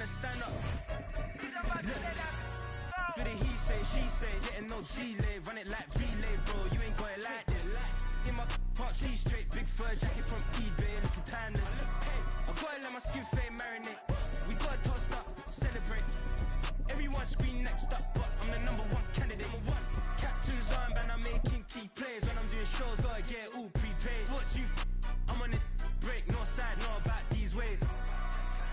Stand up. Bit of he say, she say, getting no delay. Run it like relay, bro. You ain't got it like this. In my can't see straight. Big fur jacket from eBay, looking timeless. I gotta let my skin fade marinate. We gotta toast up, celebrate. Everyone scream next up, but I'm the #1 candidate. Captain's armband, I'm making key plays. When I'm doing shows, gotta get all prepaid. What you? I'm on it, break, no side, know about these ways.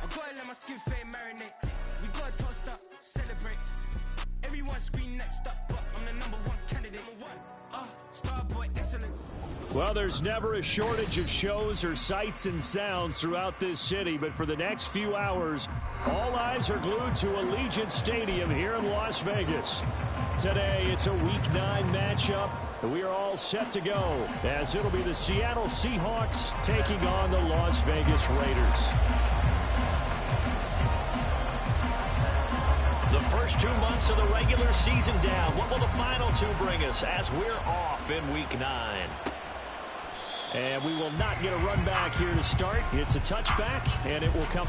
I gotta let my skin fade marinate. We gotta toast up, celebrate. Everyone scream next up, but I'm the #1 candidate. Starboy excellence. Well, there's never a shortage of shows or sights and sounds throughout this city, but for the next few hours, all eyes are glued to Allegiant Stadium here in Las Vegas. Today, it's a Week 9 matchup. We are all set to go, as it'll be the Seattle Seahawks taking on the Las Vegas Raiders. The first 2 months of the regular season down. What will the final 2 bring us as we're off in Week 9? And we will not get a run back here to start. It's a touchback, and it will come.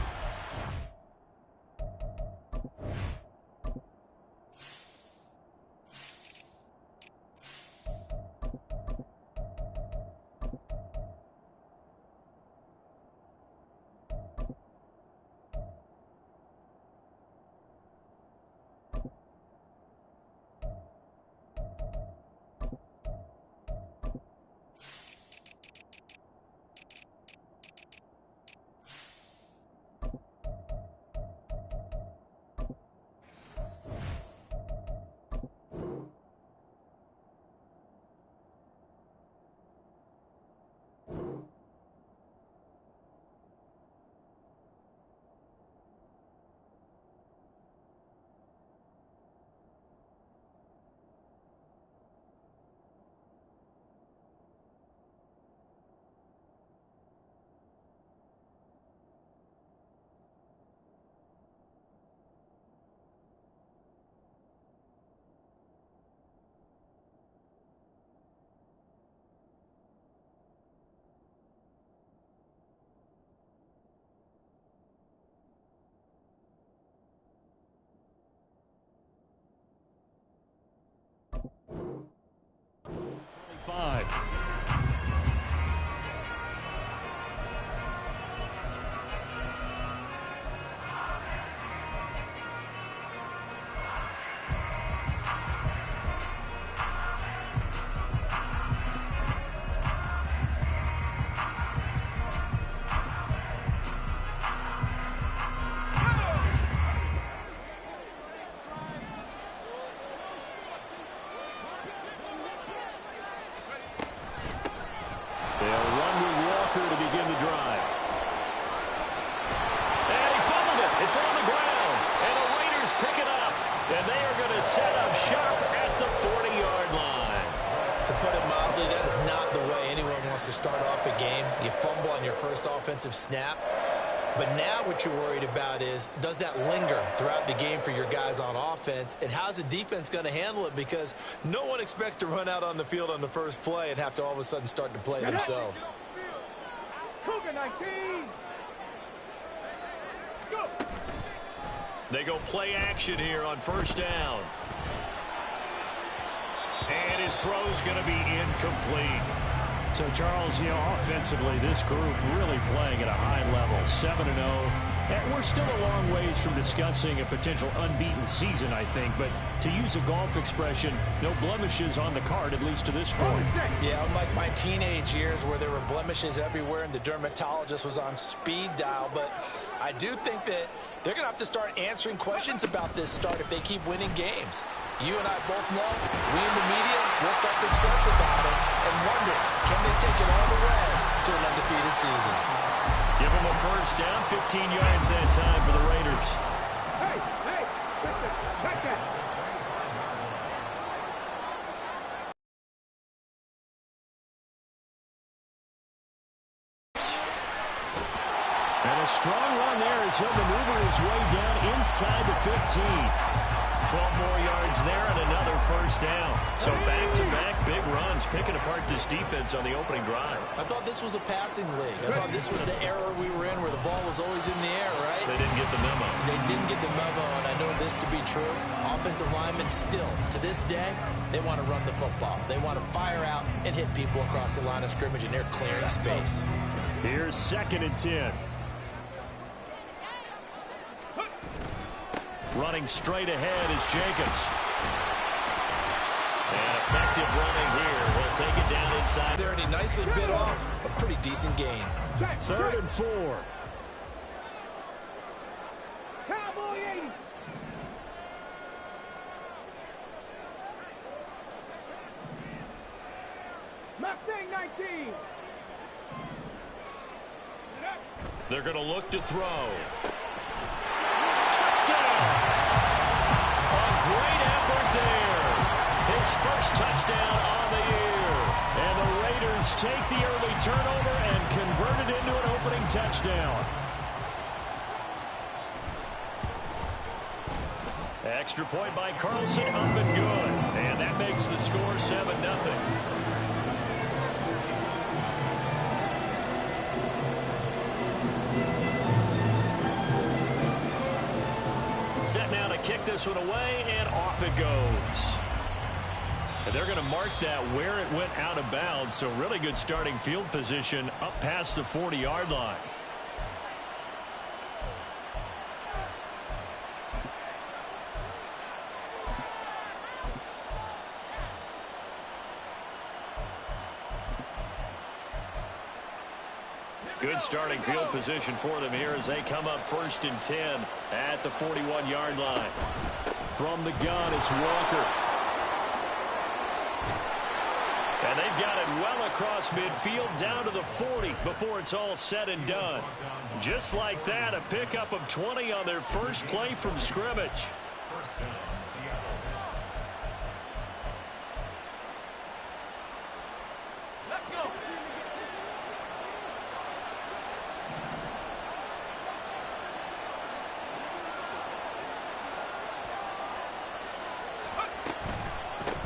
To start off a game, you fumble on your first offensive snap. But now what you're worried about is, does that linger throughout the game for your guys on offense? And how's the defense going to handle it? Because no one expects to run out on the field on the first play and have to all of a sudden start to play themselves. They go play action here on first down. And his throw's going to be incomplete. So, Charles, offensively, this group really playing at a high level, 7-0. And we're still a long ways from discussing a potential unbeaten season, I think. But to use a golf expression, no blemishes on the card, at least to this point. Yeah, unlike my teenage years where there were blemishes everywhere and the dermatologist was on speed dial. But I do think that they're going to have to start answering questions about this start if they keep winning games. You and I both know, we in the media will start to obsess about it and wonder, can they take it all the way to an undefeated season? Give them a first down, 15 yards that time for the Raiders. Hey, check that. And a strong run there as he'll maneuver his way down inside the 15. 12 more yards there and another first down. So back-to-back big runs, picking apart this defense on the opening drive. I thought this was a passing league. I thought this was the era we were in where the ball was always in the air, right? They didn't get the memo. They didn't get the memo, and I know this to be true. Offensive linemen still, to this day, they want to run the football. They want to fire out and hit people across the line of scrimmage, and they're clearing space. Here's 2nd and 10. Running straight ahead is Jacobs. And effective running here. He'll take it down inside. There, and he nicely bit off a pretty decent gain. 3rd and 4. Cowboy 80. Mustang 19. They're going to look to throw. Touchdown! A great effort there. His first touchdown on the year. And the Raiders take the early turnover and convert it into an opening touchdown. Extra point by Carlson, up and good. And that makes the score 7-0. Set now to kick this one away, and off it goes. And they're going to mark that where it went out of bounds, so really good starting field position up past the 40-yard line. Good starting field position for them here as they come up 1st and 10 at the 41-yard line. From the gun, it's Walker. And they've got it well across midfield down to the 40 before it's all said and done. Just like that, a pickup of 20 on their first play from scrimmage.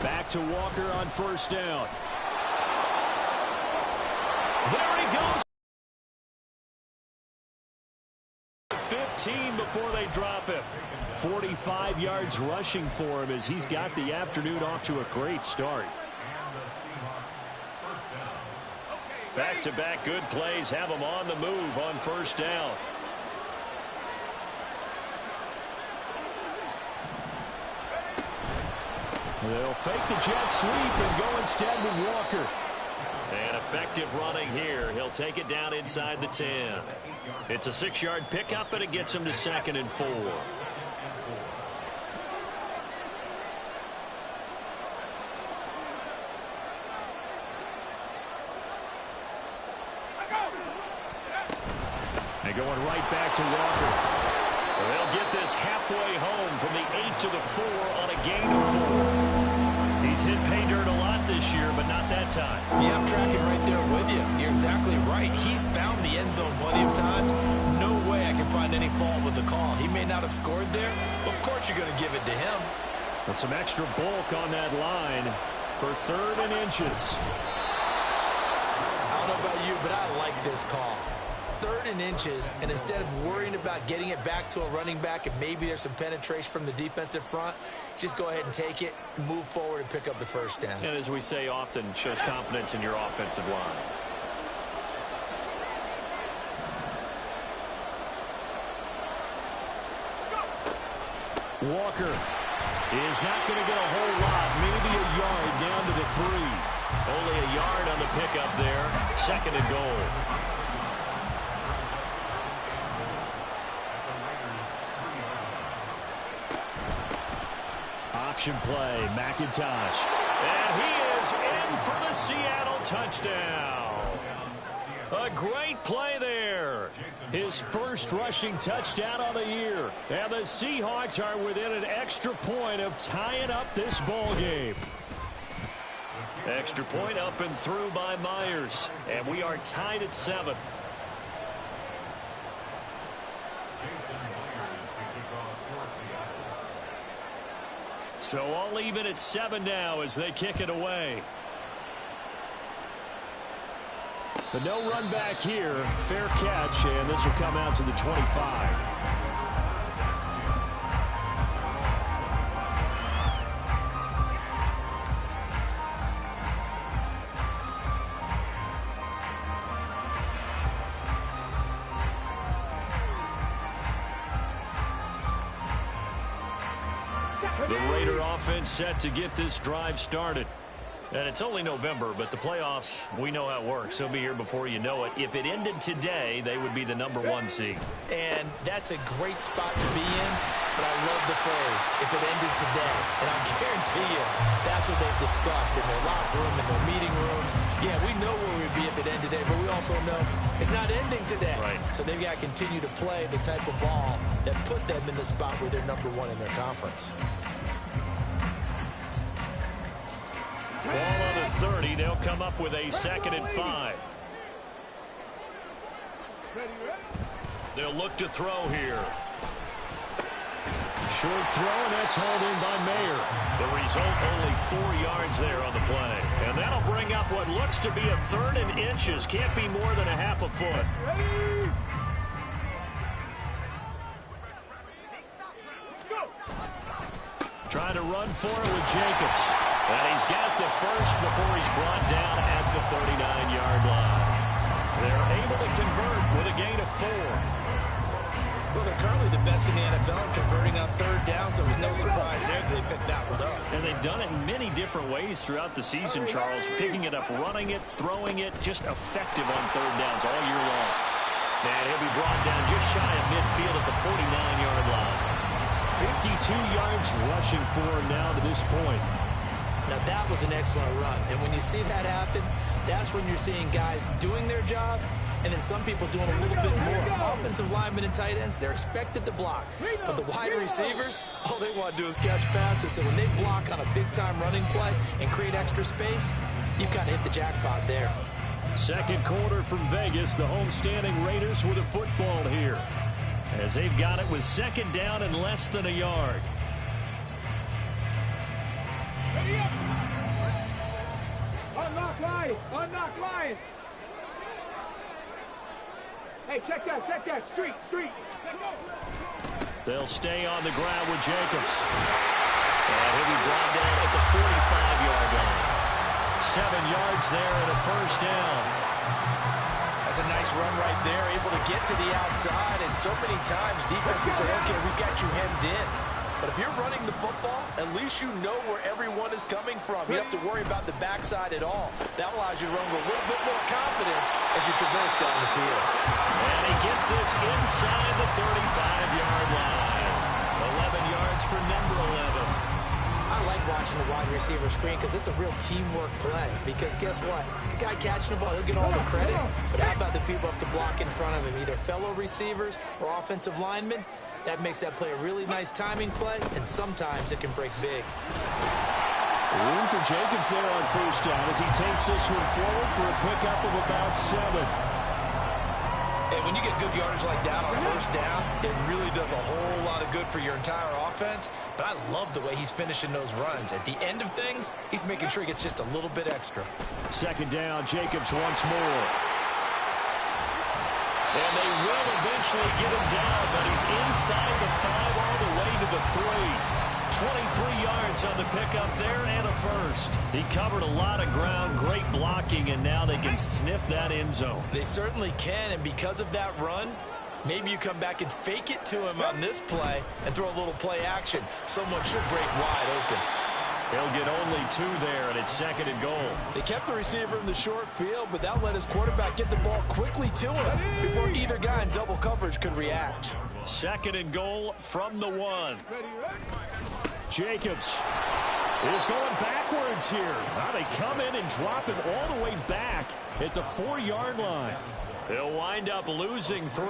Back to Walker on 1st down. There he goes. 15 before they drop him. 45 yards rushing for him as he's got the afternoon off to a great start. Back-to-back good plays have him on the move on 1st down. They'll fake the jet sweep and go instead with Walker. And effective running here. He'll take it down inside the 10. It's a 6-yard pickup, and it gets him to 2nd and 4. They're going right back to Walker. They'll get this halfway home from the 8 to the 4 on a gain of 4. He's hit pay dirt a lot this year, but not that time. Yeah, I'm tracking right there with you. You're exactly right. He's found the end zone plenty of times. No way I can find any fault with the call. He may not have scored there, but of course you're going to give it to him. With some extra bulk on that line for 3rd and inches. I don't know about you, but I like this call. 3rd and inches, and instead of worrying about getting it back to a running back and maybe there's some penetration from the defensive front, just go ahead and take it, move forward, and pick up the first down. And as we say often, shows confidence in your offensive line. Walker is not going to get a whole lot, maybe a yard down to the 3. Only a yard on the pickup there. 2nd and goal. Option play, McIntosh. And he is in for the Seattle touchdown. A great play there. His first rushing touchdown of the year. And the Seahawks are within an extra point of tying up this ball game. Extra point up and through by Myers. And we are tied at 7. So all even at 7 now as they kick it away. But no run back here. Fair catch, and this will come out to the 25. The Raider offense set to get this drive started. And it's only November, but the playoffs, we know how it works. They'll be here before you know it. If it ended today, they would be the #1 seed. And that's a great spot to be in, but I love the phrase, if it ended today. And I guarantee you, that's what they've discussed in their locker room, in their meeting rooms. Yeah, we know where we'd be if it ended today, but we also know it's not ending today. Right. So they've got to continue to play the type of ball that put them in the spot where they're #1 in their conference. Ball on the 30. They'll come up with a 2nd and 5. They'll look to throw here. Short throw, and that's hauled in by Mayer. The result, only 4 yards there on the play. And that'll bring up what looks to be a 3rd and inches. Can't be more than a half a foot. Trying to run for it with Jacobs. And he's got the first before he's brought down at the 39-yard line. They're able to convert with a gain of 4. Well, they're currently the best in the NFL in converting on 3rd down, so it was no surprise there that they picked that one up. And they've done it in many different ways throughout the season, Charles. Picking it up, running it, throwing it, just effective on 3rd downs all year long. And he'll be brought down just shy of midfield at the 49-yard line. 52 yards rushing for him now to this point. Now, that was an excellent run. And when you see that happen, that's when you're seeing guys doing their job and then some people doing a little bit more. Offensive linemen and tight ends, they're expected to block. But the wide receivers, all they want to do is catch passes. So when they block on a big-time running play and create extra space, you've kind of hit the jackpot there. 2nd quarter from Vegas, the homestanding Raiders with a football here, as they've got it with 2nd down and less than a yard. Unlock line! Unlock line! Hey, check that! Street! Let's go! They'll stay on the ground with Jacobs. And he'll be brought down at the 45-yard line. 7 yards there and a first down. That's a nice run right there, able to get to the outside. And so many times defenses say, okay, we got you hemmed in. But if you're running the football, at least you know where everyone is coming from. You don't have to worry about the backside at all. That allows you to run with a little bit more confidence as you traverse down the field. And he gets this inside the 35-yard line. 11 yards for number 11. I like watching the wide receiver screen because it's a real teamwork play. Because guess what? The guy catching the ball, he'll get all the credit. But how about the people up to block in front of him, either fellow receivers or offensive linemen? That makes that play a really nice timing play, and sometimes it can break big. Room for Jacobs there on first down as he takes this one forward for a pickup of about 7. And when you get good yardage like that on first down, it really does a whole lot of good for your entire offense. But I love the way he's finishing those runs. At the end of things, he's making sure he gets just a little bit extra. 2nd down, Jacobs once more. And they will eventually get him down, but he's inside the 5 all the way to the 3. 23 yards on the pickup there and a first. He covered a lot of ground, great blocking, and now they can sniff that end zone. They certainly can, and because of that run, maybe you come back and fake it to him on this play and throw a little play action. Someone should break wide open. He'll get only 2 there, and it's 2nd and goal. They kept the receiver in the short field, but that let his quarterback get the ball quickly to him before either guy in double coverage could react. 2nd and goal from the 1. Jacobs is going backwards here. Now they come in and drop him all the way back at the 4-yard line. He'll wind up losing 3,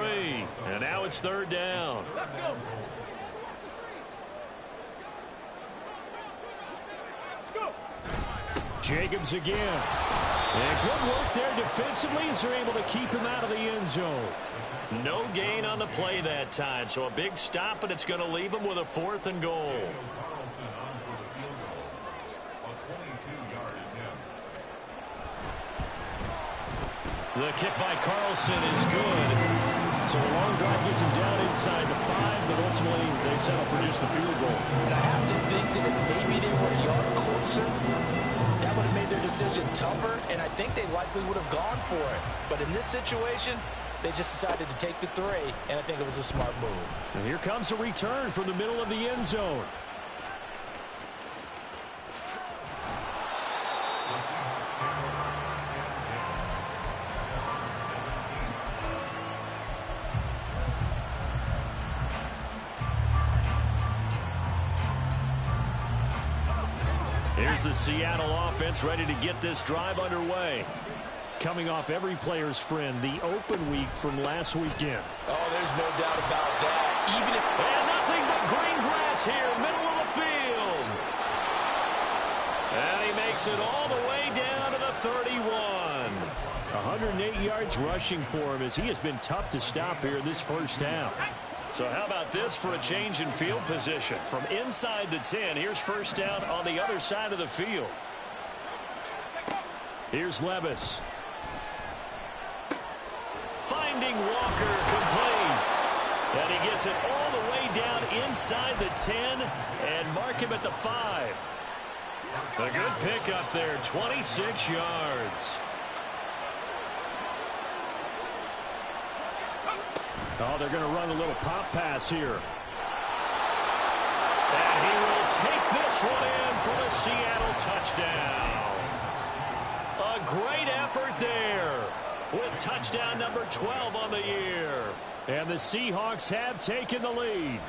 and now it's 3rd down. Jacobs again. And good work there defensively as they're able to keep him out of the end zone. No gain on the play that time, so a big stop, and it's going to leave him with a 4th and goal. The kick by Carlson is good. So a long drive gets him down inside the 5, but ultimately they settle for just the field goal. And I have to think that if maybe they were a yard closer, that would have made their decision tougher, and I think they likely would have gone for it. But in this situation, they just decided to take the 3, and I think it was a smart move. And here comes a return from the middle of the end zone. Here's the Seattle offense ready to get this drive underway. Coming off every player's friend, the open week from last weekend. Oh, there's no doubt about that. Even if... And nothing but green grass here, middle of the field. And he makes it all the way down to the 31. 108 yards rushing for him as he has been tough to stop here in this first half. So how about this for a change in field position? From inside the 10, here's first down on the other side of the field. Here's Levis. Finding Walker complete. And he gets it all the way down inside the 10 and mark him at the 5. A good pickup there, 26 yards. Oh, they're going to run a little pop pass here. And he will take this one in for the Seattle touchdown. A great effort there with touchdown number 12 on the year. And the Seahawks have taken the lead.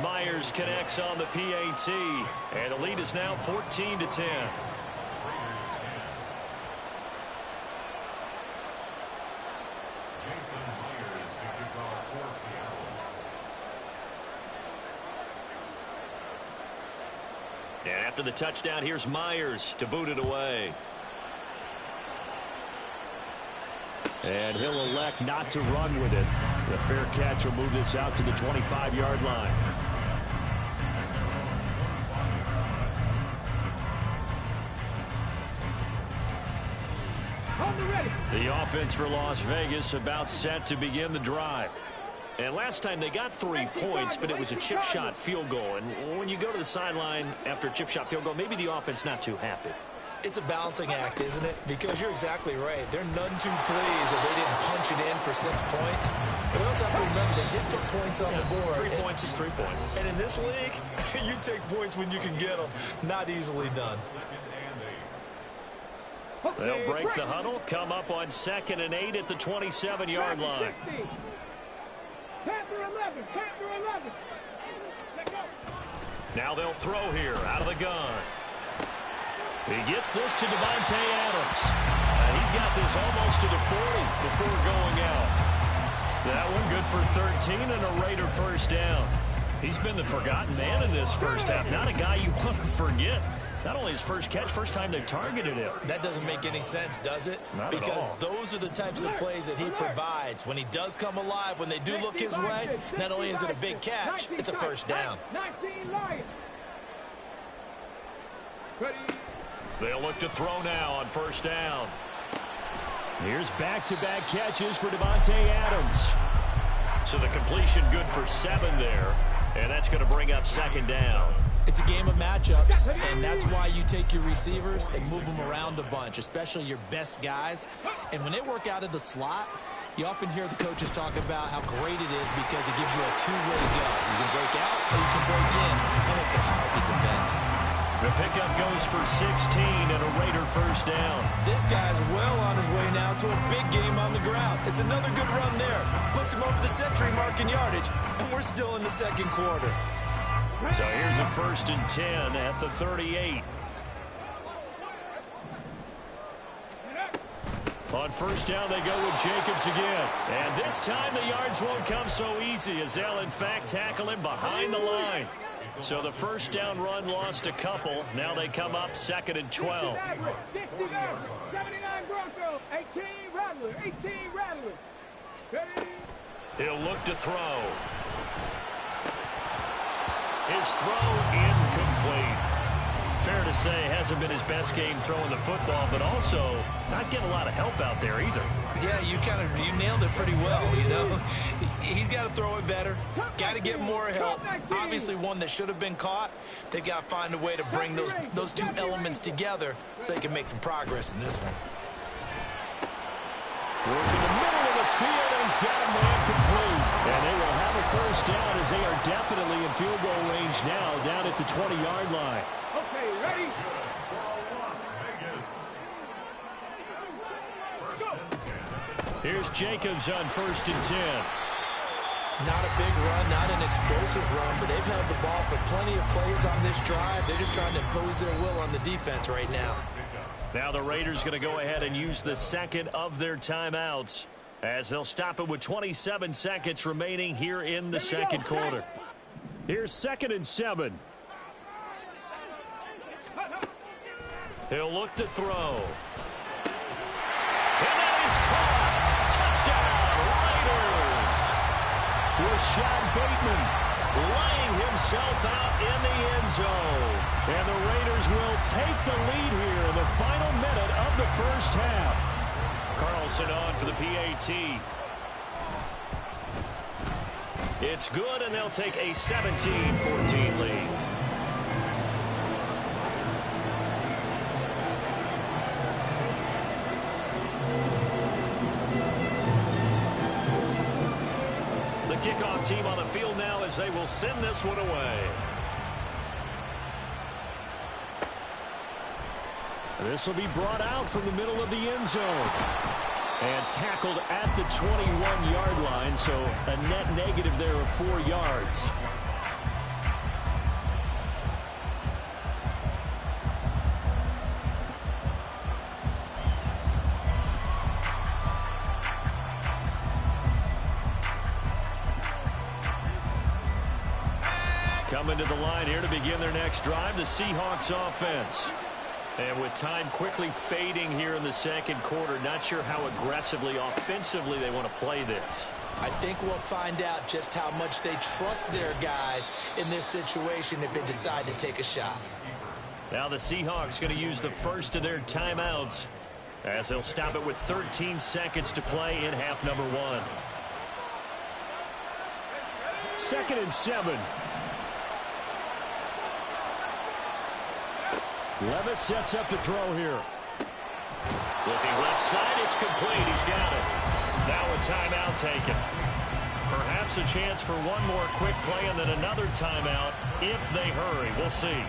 Myers connects on the PAT. And the lead is now 14-10. And after the touchdown, here's Myers to boot it away. And he'll elect not to run with it. The fair catch will move this out to the 25-yard line. The offense for Las Vegas about set to begin the drive. And last time they got 3 points, but it was a chip shot field goal. And when you go to the sideline after a chip shot field goal, maybe the offense not too happy. It's a balancing act, isn't it? Because you're exactly right. They're none too pleased that they didn't punch it in for 6 points. But we also have to remember they did put points on the board. 3 points is 3 points. And in this league, you take points when you can get them. Not easily done. They'll break the huddle, come up on 2nd and 8 at the 27-yard line. Now they'll throw here out of the gun. He gets this to Devontae Adams. He's got this almost to the 40 before going out. That one good for 13 and a Raider first down. He's been the forgotten man in this first half. Not a guy you want to forget. Not only his first catch, first time they've targeted him. That doesn't make any sense, does it? Not because at all. Those are the types of plays that he provides. When he does come alive, when they do look his way, not only is it a big catch, it's a first down. They'll look to throw now on first down. Here's back-to-back catches for Davante Adams. So the completion good for 7 there, and that's going to bring up second down. It's a game of matchups, and that's why you take your receivers and move them around a bunch, especially your best guys. And when they work out of the slot, you often hear the coaches talk about how great it is because it gives you a two-way go. You can break out or you can break in. That makes it hard to defend. The pickup goes for 16 and a Raider first down. This guy's well on his way now to a big game on the ground. It's another good run there. Puts him over the century mark in yardage, and we're still in the second quarter. So here's a 1st and 10 at the 38. On first down, they go with Jacobs again. And this time the yards won't come so easy as they'll, in fact, tackle him behind the line. So the first down run lost a couple. Now they come up 2nd and 12. 79 Broncos, 18 Rattler, 18 Rattler. Ready? He'll look to throw. His throw incomplete. Fair to say, hasn't been his best game throwing the football, but also not getting a lot of help out there either. Yeah, you nailed it pretty well, you know. He's got to throw it better. Got to get more help. Obviously one that should have been caught. They've got to find a way to bring those two elements together so they can make some progress in this one. Work in the middle of the field, and he's got a man complete. And they will have a first down as they are definitely in field goal range now, down at the 20-yard line. Okay, ready? Here's Jacobs on 1st and 10. Not a big run, not an explosive run, but they've held the ball for plenty of plays on this drive. They're just trying to impose their will on the defense right now. Now the Raiders going to go ahead and use the second of their timeouts as they'll stop it with 27 seconds remaining here in the second quarter. Here's 2nd and 7. He'll look to throw. And that is caught. Touchdown, Raiders. Rashad Bateman laying himself out in the end zone. And the Raiders will take the lead here in the final minute of the first half. Carlson on for the PAT. It's good, and they'll take a 17-14 lead. The kickoff team on the field now as they will send this one away. This will be brought out from the middle of the end zone. And tackled at the 21-yard line, so a net negative there of 4 yards. Coming to the line here to begin their next drive, the Seahawks offense. And with time quickly fading here in the second quarter, not sure how aggressively, offensively they want to play this. I think we'll find out just how much they trust their guys in this situation if they decide to take a shot. Now the Seahawks going to use the first of their timeouts as they'll stop it with 13 seconds to play in half number 1. 2nd and 7. Levis sets up to throw here. Looking left side, it's complete. He's got it. Now a timeout taken. Perhaps a chance for one more quick play and then another timeout if they hurry. We'll see.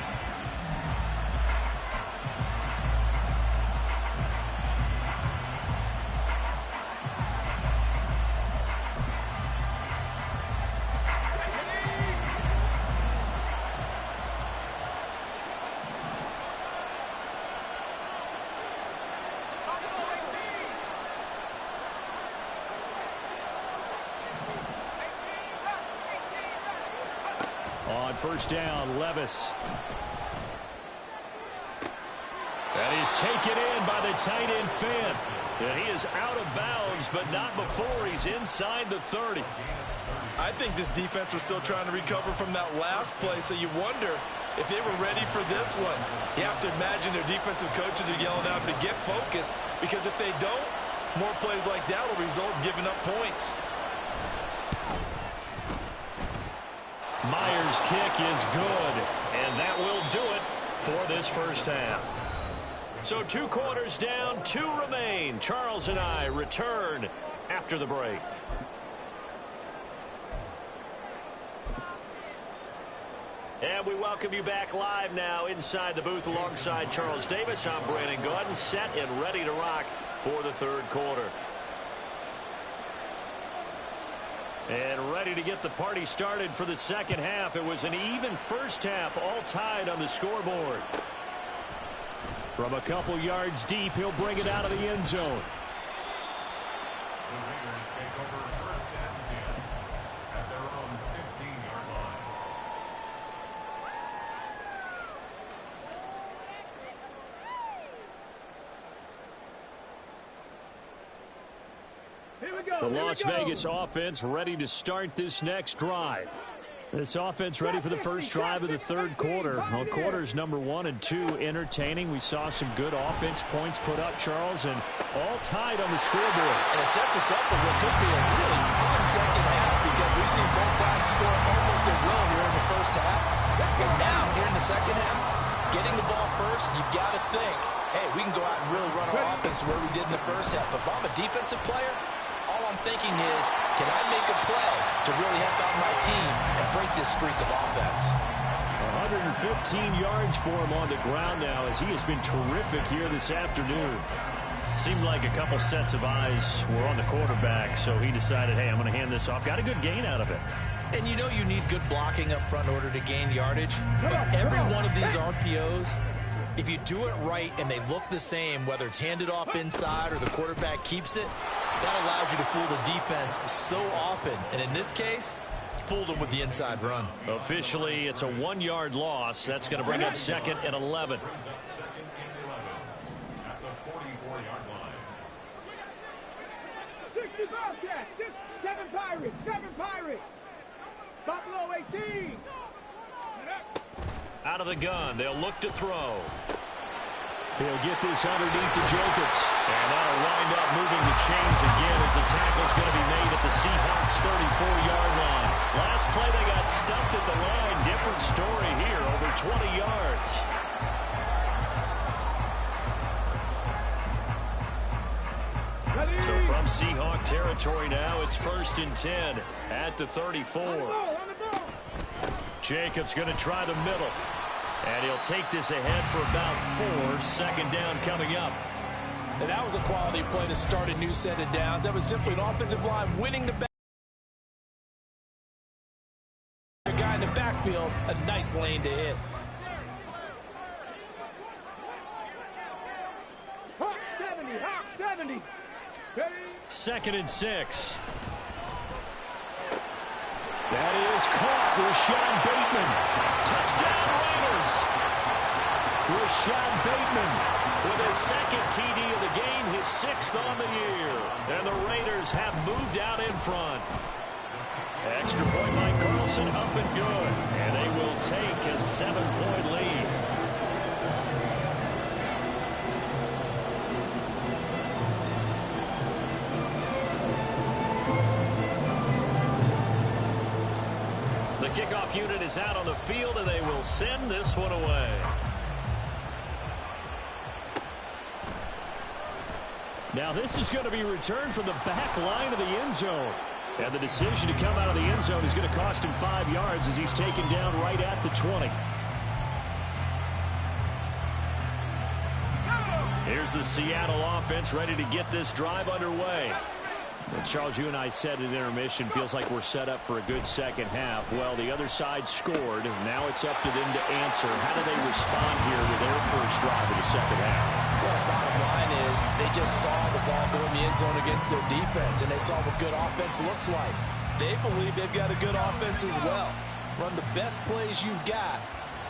On first down, Levis. And he's taken in by the tight end Fant. And he is out of bounds, but not before he's inside the 30. I think this defense was still trying to recover from that last play, so you wonder if they were ready for this one. You have to imagine their defensive coaches are yelling out to get focused, because if they don't, More plays like that will result in giving up points. Myers' kick is good, and that will do it for this first half. So 2 quarters down, 2 remain. Charles and I return after the break. And we welcome you back live now inside the booth alongside Charles Davis. I'm Brandon Gaudin, set and ready to rock for the third quarter. And ready to get the party started for the second half. It was an even first half, all tied on the scoreboard. From a couple yards deep, he'll bring it out of the end zone. The Raiders take over first and 10 at their own 15-yard line. Here we go. The Las Vegas offense ready to start this next drive. This offense ready for the first drive of the third quarter. Well, quarters number 1 and 2 entertaining. We saw some good offense points put up, Charles, and all tied on the scoreboard. And it sets us up for what could be a really fun second half because we've seen both sides score almost at will here in the first half. And now, here in the second half, getting the ball first, you've got to think, hey, we can go out and really run our offense where we did in the first half. But if I'm a defensive player, all I'm thinking is, can I make a play to really help out my team and break this streak of offense? 115 yards for him on the ground now as he has been terrific here this afternoon. Seemed like a couple sets of eyes were on the quarterback, so he decided, hey, I'm going to hand this off. Got a good gain out of it. And you know you need good blocking up front in order to gain yardage. But every one of these RPOs, if you do it right and they look the same, whether it's handed off inside or the quarterback keeps it, that allows you to fool the defense so often. And in this case, fooled them with the inside run. Officially, it's a 1-yard loss. That's going to bring up second and 11. Second and 11 at the 44-yard line. 60 Bobcats, 7 Pirates, 7 Pirates. Buffalo 18. Out of the gun, they'll look to throw. He'll get this underneath to Jacobs. And that'll wind up moving the chains again as the tackle's going to be made at the Seahawks 34-yard line. Last play they got stuffed at the line. Different story here, over 20 yards. So from Seahawk territory now, it's 1st and 10 at the 34. Jacobs going to try the middle. And he'll take this ahead for about 4. Second down coming up. And that was a quality play to start a new set of downs. That was simply an offensive line winning the back. A guy in the backfield, a nice lane to hit. Hawk 70, Hawk 70. Ready? 2nd and 6. That is caught. Rashad Bateman. Touchdown Raiders. Rashad Bateman with his 2nd TD of the game, his 6th on the year. And the Raiders have moved out in front. Extra point, Mike Carlson, up and good. And they will take a 7-point lead. The kickoff unit is out on the field, and they will send this one away. Now this is going to be returned from the back line of the end zone. And the decision to come out of the end zone is going to cost him 5 yards as he's taken down right at the 20. Here's the Seattle offense ready to get this drive underway. And Charles, you and I said at intermission, feels like we're set up for a good second half. Well, the other side scored. Now it's up to them to answer. How do they respond here with their first drive of the second half? Well, bottom line is they just saw the ball go in the end zone against their defense, and they saw what good offense looks like. They believe they've got a good offense as well. Run the best plays you've got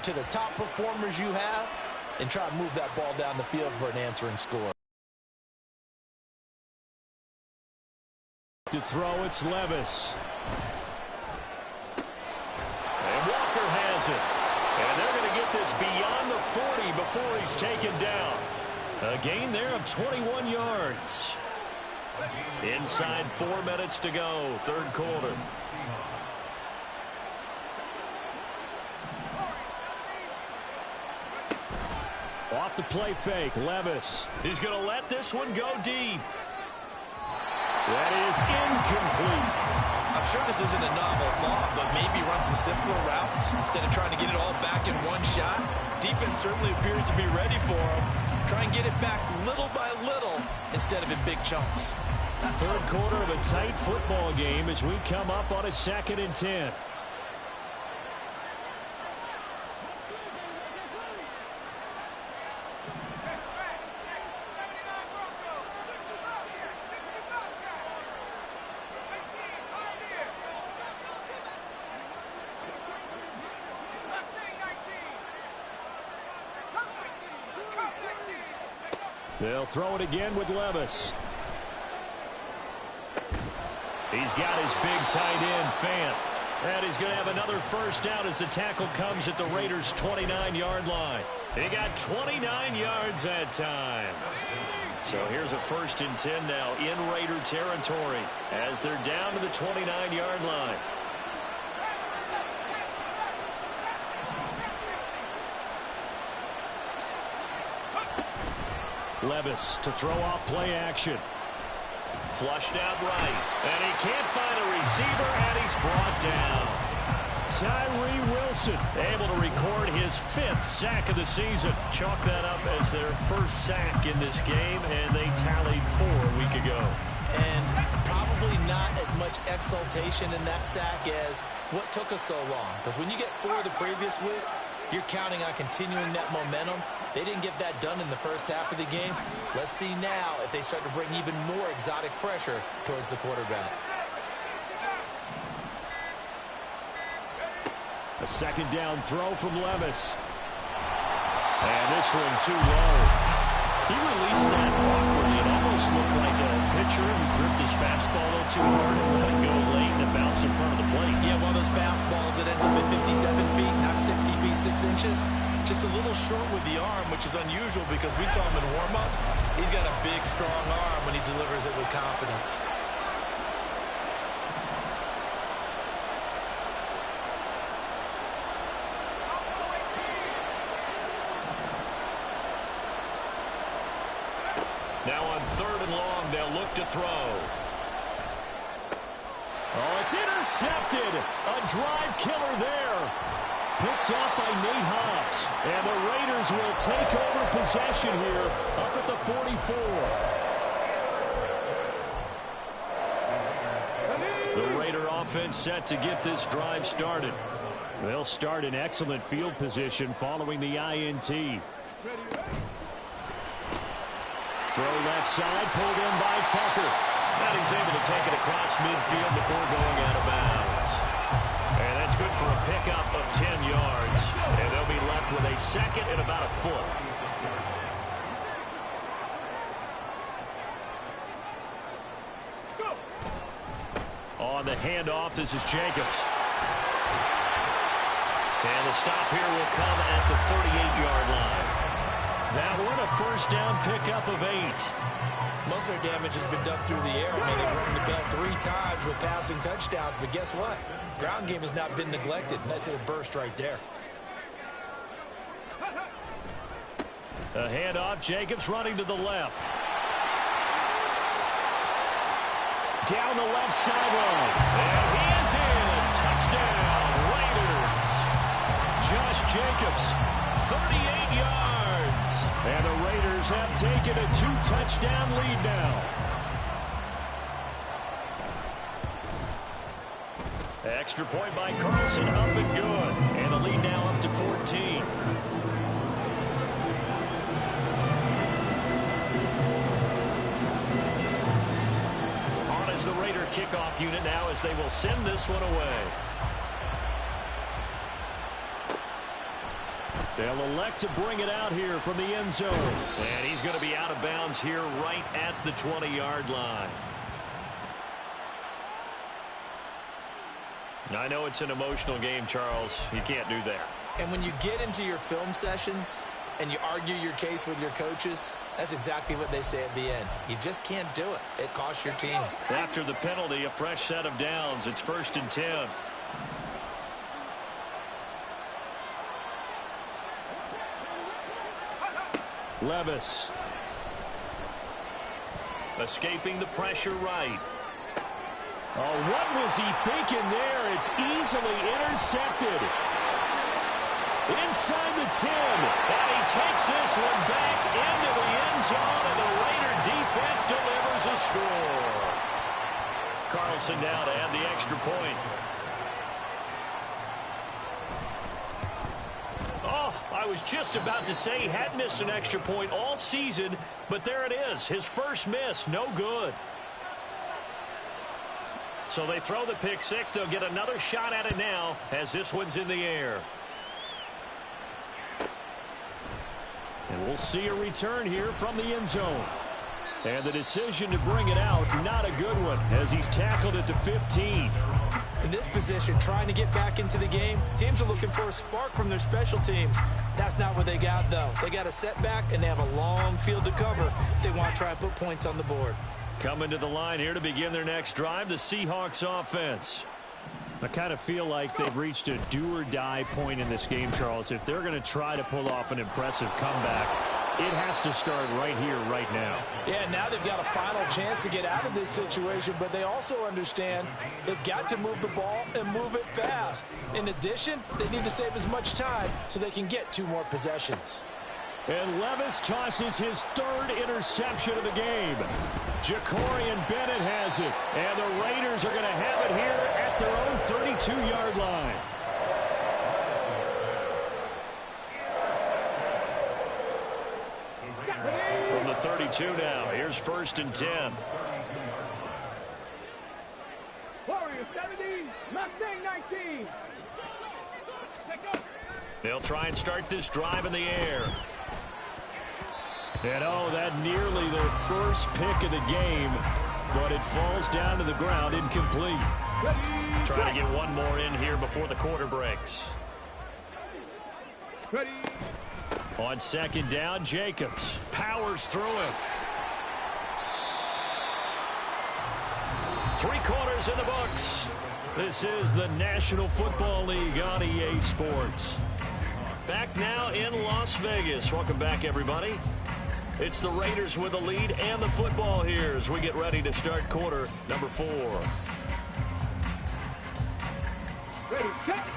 to the top performers you have and try to move that ball down the field for an answering score. To throw, it's Levis. And Walker has it. And they're going to get this beyond the 40 before he's taken down. A gain there of 21 yards. Inside 4 minutes to go, third quarter. Off the play fake, Levis. He's going to let this one go deep. That is incomplete. I'm sure this isn't a novel thought, but maybe run some simpler routes instead of trying to get it all back in one shot. Defense certainly appears to be ready for him. Try and get it back little by little instead of in big chunks. Third quarter of a tight football game as we come up on a 2nd and 10. They'll throw it again with Levis. He's got his big tight end, Fant. And he's going to have another first down as the tackle comes at the Raiders' 29-yard line. He got 29 yards that time. So here's a 1st and 10 now in Raider territory as they're down to the 29-yard line. Levis to throw off play action. Flushed out right. And he can't find a receiver, and he's brought down. Tyree Wilson able to record his 5th sack of the season. Chalk that up as their first sack in this game, and they tallied 4 a week ago. And probably not as much exultation in that sack as what took us so long. Because when you get 4 the previous week, you're counting on continuing that momentum. They didn't get that done in the first half of the game. Let's see now if they start to bring even more exotic pressure towards the quarterback. A 2nd down throw from Levis. And this one too low. He released that awkwardly. It almost looked like a pitcher who gripped his fastball a little too hard and let it go late, and it bounced in front of the plate. Yeah, one of those fastballs that ends up at 57 feet, not 60 feet, 6 inches. Just a little short with the arm, which is unusual because we saw him in warm-ups. He's got a big, strong arm when he delivers it with confidence. Now on 3rd and long, they'll look to throw. Oh, it's intercepted. A drive killer there. Picked off by Nate Hobbs. And the Raiders will take over possession here up at the 44. The Raider offense set to get this drive started. They'll start in excellent field position following the INT. Throw left side, pulled in by Tucker. And he's able to take it across midfield before going out of bounds. And that's good for a pickup of 10 yards. And they'll be left with a 2nd and about a foot. On the handoff, this is Jacobs. And the stop here will come at the 38-yard line. That one a first down pickup of 8. Most of their damage has been done through the air. I mean, they've rung the bell 3 times with passing touchdowns, but guess what? Ground game has not been neglected. Nice little burst right there. A handoff, Jacobs running to the left. Down the left sideline. And he is in. Touchdown, Raiders. Josh Jacobs, 38 yards. And the Raiders have taken a 2-touchdown lead now. Extra point by Carlson, up and good. And the lead now up to 14. On as the Raider kickoff unit now as they will send this one away. They'll elect to bring it out here from the end zone. And he's going to be out of bounds here right at the 20-yard line. I know it's an emotional game, Charles. You can't do that. And when you get into your film sessions and you argue your case with your coaches, That's exactly what they say at the end. You just can't do it. It costs your team. After the penalty, a fresh set of downs. It's 1st and 10. Levis. Escaping the pressure right. Oh, what was he thinking there? It's easily intercepted. Inside the 10. And he takes this one back into the end zone, and the Raider defense delivers a score. Carlson now to add the extra point. Oh, I was just about to say he had missed an extra point all season, but there it is. His first miss, no good. So they throw the pick six. They'll get another shot at it now as this one's in the air. And we'll see a return here from the end zone. And the decision to bring it out, not a good one, as he's tackled at the 15. In this position, trying to get back into the game, teams are looking for a spark from their special teams. That's not what they got, though. They got a setback, and they have a long field to cover if they want to try and put points on the board. Coming to the line here to begin their next drive, the Seahawks offense. I kind of feel like they've reached a do-or-die point in this game, Charles. If they're going to try to pull off an impressive comeback, it has to start right here, right now. Yeah, now they've got a final chance to get out of this situation, but they also understand they've got to move the ball and move it fast. In addition, they need to save as much time so they can get 2 more possessions. And Levis tosses his 3rd interception of the game. Jacorian Bennett has it. And the Raiders are going to have it here at their own 32-yard line. From the 32 now, here's 1st and 10. Warriors 70, Mustang 19. They'll try and start this drive in the air. And oh, that nearly their first pick of the game, but it falls down to the ground incomplete. Trying to get one more in here before the quarter breaks. Ready. On 2nd down, Jacobs powers through it. 3 quarters in the books. This is the National Football League on EA Sports. Back now in Las Vegas. Welcome back, everybody. It's the Raiders with a lead and the football here as we get ready to start quarter number 4. Ready, set.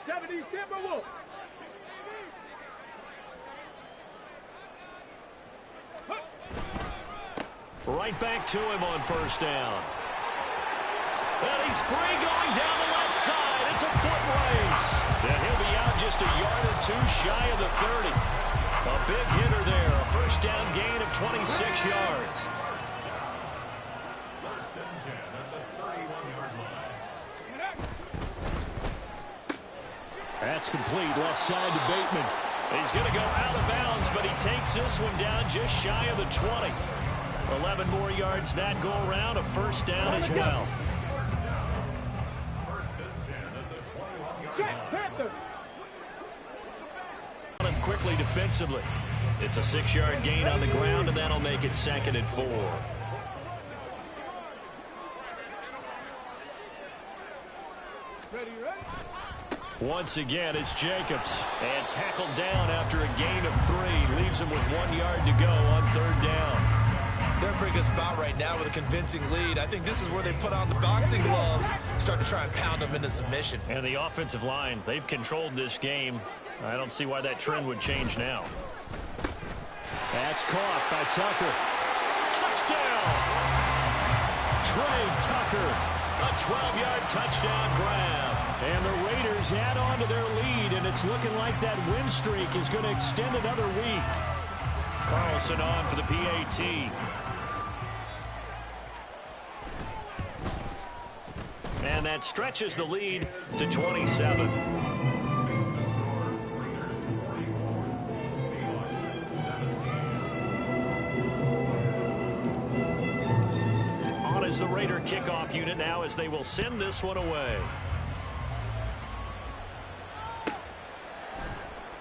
70 Timberwolves. Right back to him on 1st down. And he's free going down the left side. It's a foot race. And he'll be out just a yard or 2 shy of the 30. A big hitter there. A 1st down gain of 26 yards. 1st and 10 at the 31-yard line. That's complete. Left side to Bateman. He's going to go out of bounds, but he takes this one down just shy of the 20. 11 more yards that go around. A 1st down as well. 1st and 10 at the 21-yard line. And quickly defensively. It's a 6-yard gain on the ground, and that'll make it 2nd and 4. Ready, ready. Once again, it's Jacobs. And tackled down after a gain of 3. Leaves him with 1 yard to go on 3rd down. They're in a pretty good spot right now with a convincing lead. I think this is where they put on the boxing gloves, start to try and pound them into submission. And the offensive line, they've controlled this game. I don't see why that trend would change now. That's caught by Tucker. Touchdown! Trey Tucker, a 12-yard touchdown grab. And the Raiders add on to their lead, and it's looking like that win streak is going to extend another week. Carlson on for the PAT. And that stretches the lead to 27. On is the Raider kickoff unit now as they will send this one away.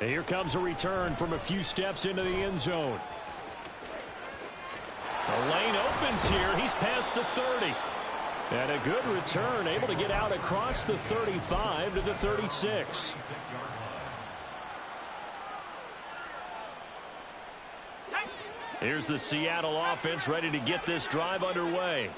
And here comes a return from a few steps into the end zone. The lane opens here. He's past the 30. And a good return, able to get out across the 35 to the 36. Here's the Seattle offense ready to get this drive underway.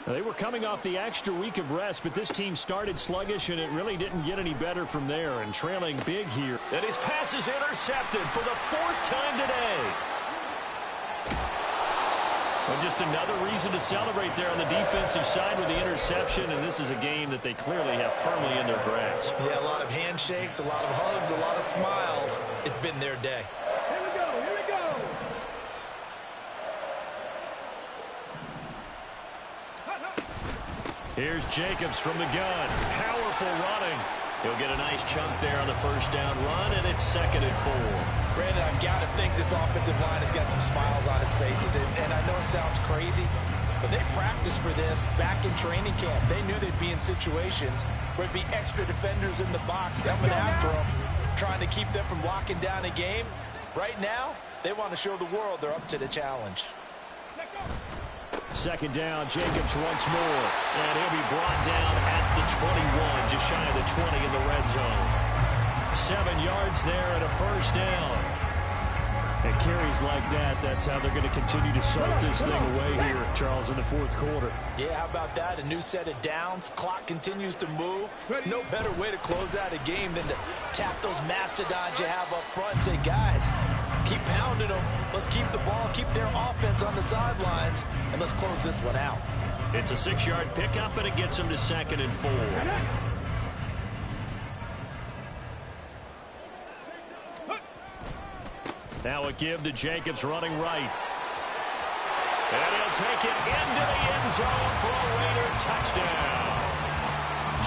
They were coming off the extra week of rest, but this team started sluggish, and it really didn't get any better from there, and trailing big here. And his pass is intercepted for the 4th time today. Well, just another reason to celebrate there on the defensive side with the interception, and this is a game that they clearly have firmly in their grasp. Yeah, a lot of handshakes, a lot of hugs, a lot of smiles. It's been their day. Here we go, here we go. Here's Jacobs from the gun. Powerful running. He'll get a nice chunk there on the first down run, and it's 2nd and 4. Brandon, I've got to think this offensive line has got some smiles on its faces. And I know it sounds crazy, but they practiced for this back in training camp. They knew they'd be in situations where it'd be extra defenders in the box coming after them, trying to keep them from locking down a game. Right now, they want to show the world they're up to the challenge. 2nd down, Jacobs once more. And he'll be brought down at the 21, just shy of the 20 in the red zone. 7 yards there and a first down. And carries like that, that's how they're going to continue to salt this thing away here, Charles, in the 4th quarter. Yeah, how about that? A new set of downs. Clock continues to move. No better way to close out a game than to tap those mastodons you have up front and say, guys, keep pounding them. Let's keep the ball, keep their offense on the sidelines, and let's close this one out. It's a 6-yard pickup, and it gets them to 2nd and 4. Now a give to Jacobs running right. And he'll take it into the end zone for a Raider touchdown.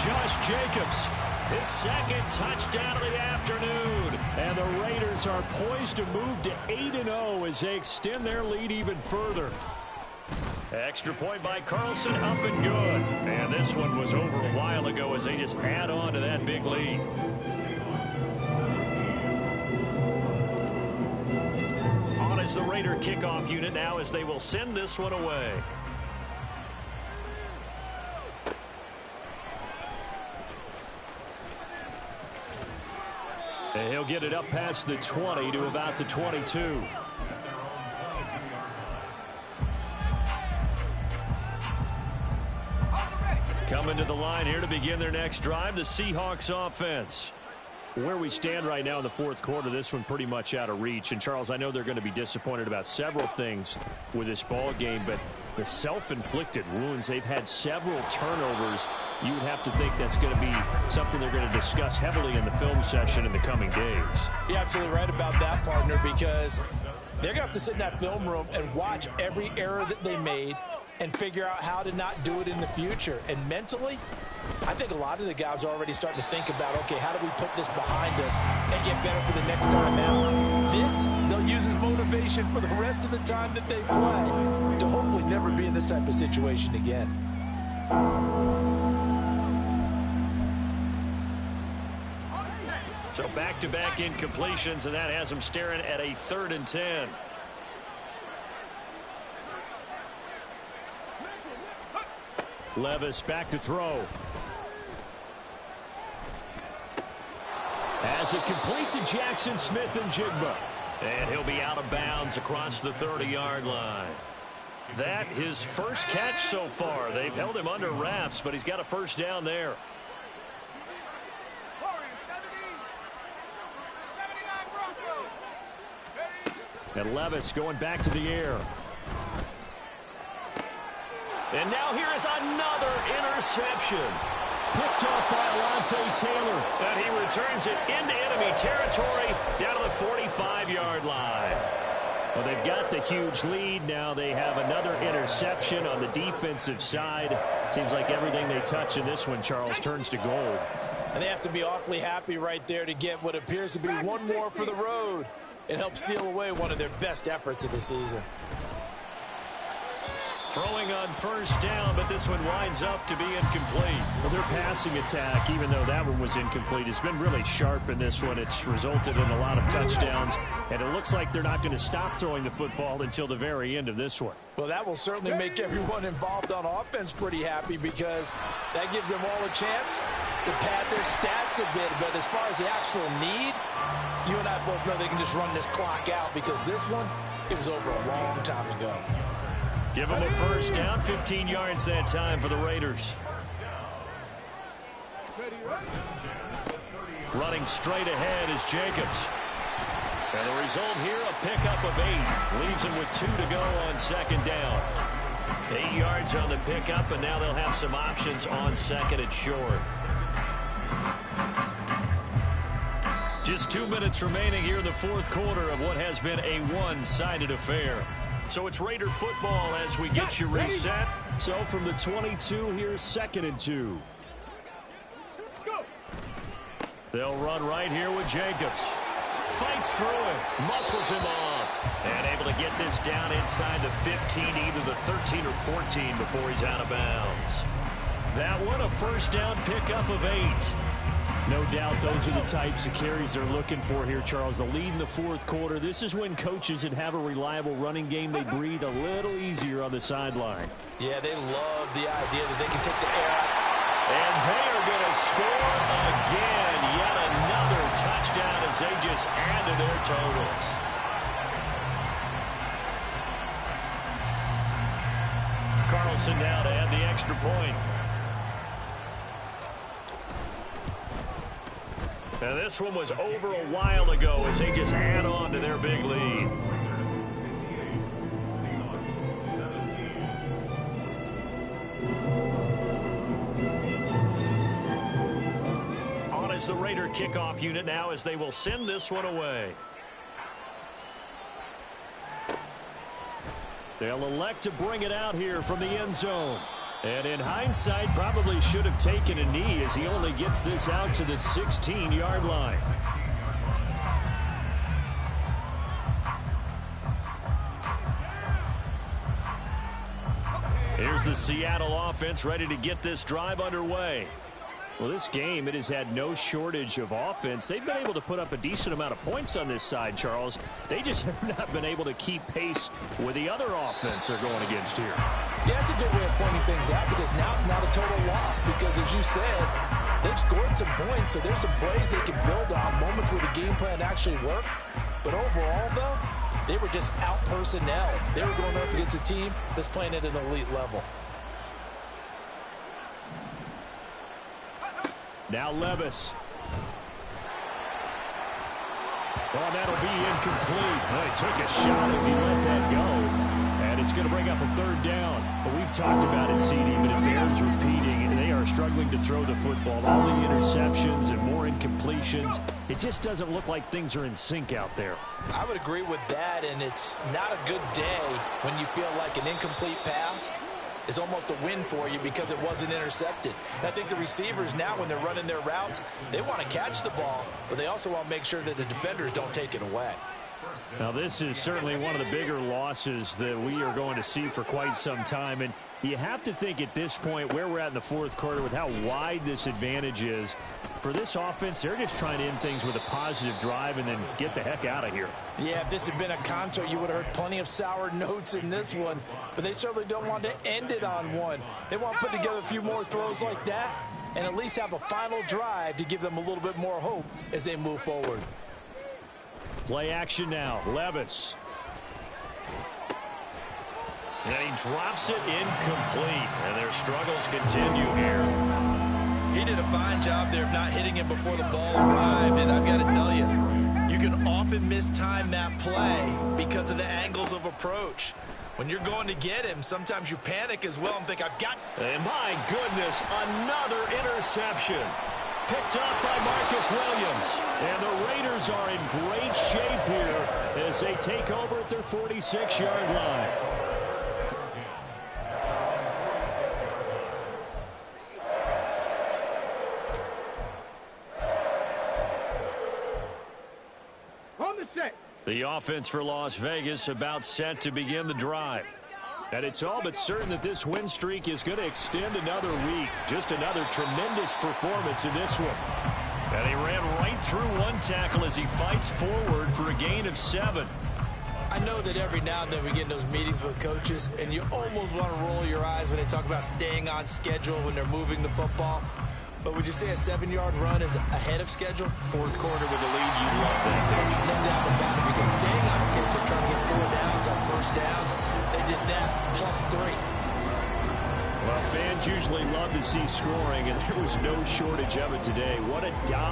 Josh Jacobs, his 2nd touchdown of the afternoon. And the Raiders are poised to move to 8-0 as they extend their lead even further. Extra point by Carlson, up and good. And this one was over a while ago as they just add on to that big lead. On is the Raider kickoff unit now as they will send this one away. And he'll get it up past the 20 to about the 22. Coming to the line here to begin their next drive, the Seahawks offense. Where we stand right now in the 4th quarter, this one pretty much out of reach. And, Charles, I know they're going to be disappointed about several things with this ball game, but the self-inflicted wounds, they've had several turnovers. You would have to think that's going to be something they're going to discuss heavily in the film session in the coming days. You're absolutely right about that, partner, because they're going to have to sit in that film room and watch every error that they made and figure out how to not do it in the future. And mentally, I think a lot of the guys are already starting to think about, okay, how do we put this behind us and get better for the next time out? This, they'll use as motivation for the rest of the time that they play to hopefully never be in this type of situation again. So back-to-back incompletions, and that has them staring at a 3rd and 10. Levis back to throw. As it complete to Jackson Smith-Njigba. And he'll be out of bounds across the 30-yard line. That his first catch so far. They've held him under wraps, but he's got a first down there. And Levis going back to the air. And now here is another interception. Picked off by Alontae Taylor. And he returns it into enemy territory down to the 45-yard line. Well, they've got the huge lead. Now they have another interception on the defensive side. Seems like everything they touch in this one, Charles, turns to gold. And they have to be awfully happy right there to get what appears to be one more for the road. It helps seal away one of their best efforts of the season. Throwing on first down, but this one winds up to be incomplete. Well, their passing attack, even though that one was incomplete, has been really sharp in this one. It's resulted in a lot of touchdowns, and it looks like they're not going to stop throwing the football until the very end of this one. Well, that will certainly make everyone involved on offense pretty happy because that gives them all a chance to pad their stats a bit. But as far as the actual need, you and I both know they can just run this clock out because this one, it was over a long time ago. Give them a first down, 15 yards that time for the Raiders. Running straight ahead is Jacobs. And the result here, a pickup of 8. Leaves him with 2 to go on second down. 8 yards on the pickup, and now they'll have some options on second and short. Just 2 minutes remaining here in the fourth quarter of what has been a one-sided affair. So it's Raider football as we get you reset. So from the 22, here's 2nd and 2. They'll run right here with Jacobs. Fights through it, muscles him off, and able to get this down inside the 15, either the 13 or 14 before he's out of bounds. That one, a first down pickup of 8. No doubt those are the types of carries they're looking for here, Charles. The lead in the fourth quarter. This is when coaches that have a reliable running game, they breathe a little easier on the sideline. Yeah, they love the idea that they can take the air out. And they are going to score again. Yet another touchdown as they just add to their totals. Carlson now to add the extra point. Now this one was over a while ago as they just add on to their big lead. On is the Raider kickoff unit now as they will send this one away. They'll elect to bring it out here from the end zone. And in hindsight, probably should have taken a knee as he only gets this out to the 16-yard line. Here's the Seattle offense ready to get this drive underway. Well, this game, it has had no shortage of offense. They've been able to put up a decent amount of points on this side, Charles. They just have not been able to keep pace with the other offense they're going against here. Yeah, it's a good way of pointing things out because now it's not a total loss because, as you said, they've scored some points, so there's some plays they can build on, moments where the game plan actually worked. But overall, though, they were just out-personnel. They were going up against a team that's playing at an elite level. Now Levis. Well, that'll be incomplete. He took a shot as he let that go. And it's going to bring up a third down. But we've talked about it, CD, but it bears repeating. They are struggling to throw the football. All the interceptions and more incompletions. It just doesn't look like things are in sync out there. I would agree with that, and it's not a good day when you feel like an incomplete pass is almost a win for you because it wasn't intercepted. And I think the receivers now, when they're running their routes, they want to catch the ball, but they also want to make sure that the defenders don't take it away. Now, this is certainly one of the bigger losses that we are going to see for quite some time. And you have to think at this point where we're at in the fourth quarter with how wide this advantage is. For this offense, they're just trying to end things with a positive drive and then get the heck out of here. Yeah, if this had been a Concho, you would have heard plenty of sour notes in this one. But they certainly don't want to end it on one. They want to put together a few more throws like that and at least have a final drive to give them a little bit more hope as they move forward. Play action now. Levis. And he drops it incomplete. And their struggles continue here. He did a fine job there of not hitting him before the ball arrived. And I've got to tell you, you can often mistime that play because of the angles of approach. When you're going to get him, sometimes you panic as well and think, I've got... And my goodness, another interception. Picked up by Marcus Williams. And the Raiders are in great shape here as they take over at their 46-yard line. On the set. The offense for Las Vegas about set to begin the drive. And it's all but certain that this win streak is going to extend another week. Just another tremendous performance in this one. And he ran right through one tackle as he fights forward for a gain of 7. I know that every now and then we get in those meetings with coaches, and you almost want to roll your eyes when they talk about staying on schedule when they're moving the football. But would you say a 7-yard run is ahead of schedule? Fourth quarter with a lead, you love that, don't you? No doubt about it, because staying on schedule is trying to get 4 downs on first down. They did that plus 3. Well, fans usually love to see scoring, and there was no shortage of it today. What a dominant